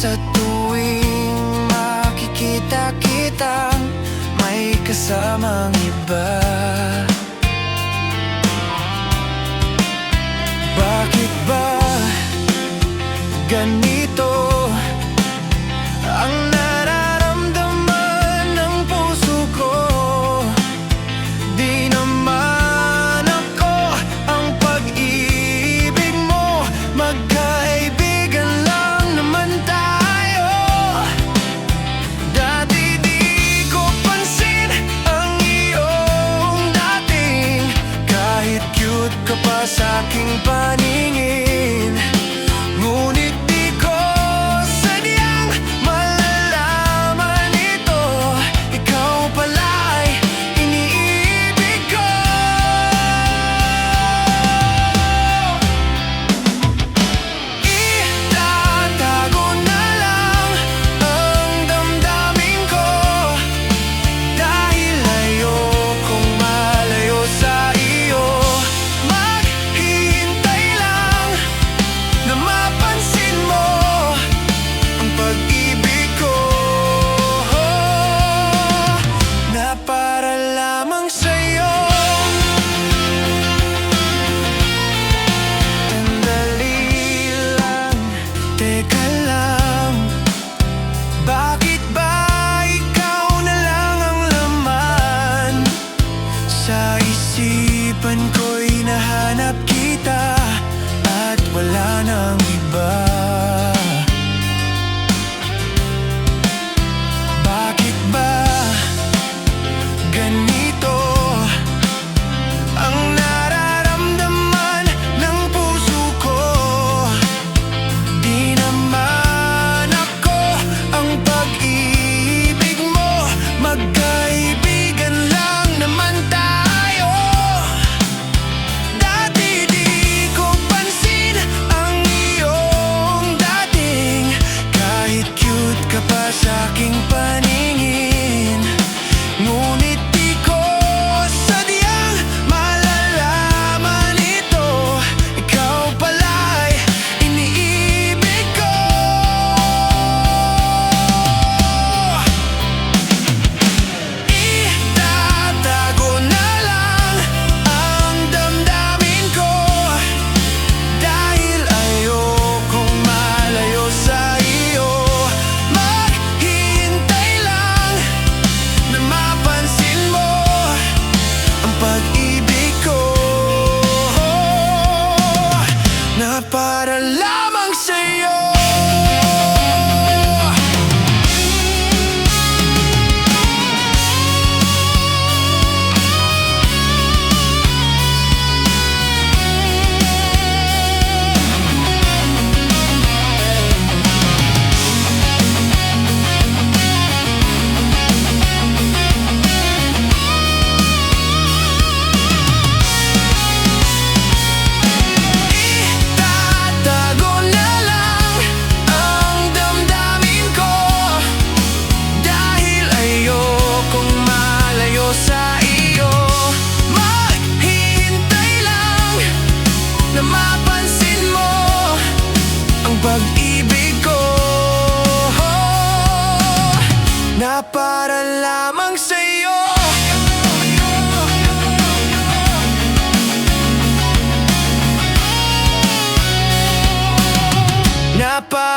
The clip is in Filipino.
Sa tuwing makikita kitang may kasamang iba, bakit ba ganito ang nararamdaman ng puso ko? Di naman ako ang pag-ibig mo, magkaibigan lang naman tayo. Dati di ko pansin ang iyong dating, kahit cute ka pa sa'king paningin. Ngunit di ko sadyang malalaman ito, ikaw pala ay iniibig ko. Itatago na lang ang damdamin ko, dahil ayokong malayo sa iyo. Maghihintay lang na mapansin mo ang pag-ibig ko, na para lamang sa'yo. Sandali lang, teka lang, bakit ba ikaw na lang ang laman? Sa isipan ko'y nahanap kita at wala nang iba. Bakit ba ganito ang nararamdaman ng puso ko? Di naman ako ang pag-ibig mo, magkaibigan lang naman tayo. Dati di ko pansin ang iyong dating, kahit cute ka pa sa'king paningin. Ngunit di ko sadyang malalaman ito, ikaw pala ay iniibig ko. Itatago na lang ang damdamin ko, dahil ayokong malayo sa iyo. Maghihintay lang na mapansin mo ang pag-ibig ko, na para lamang sa'yo. Itatago na lang ang damdamin ko, dahil ayokong malayo sa iyo. Maghihintay lang na mapansin mo ang pag-ibig ko, na para lamang sa'yo. Na para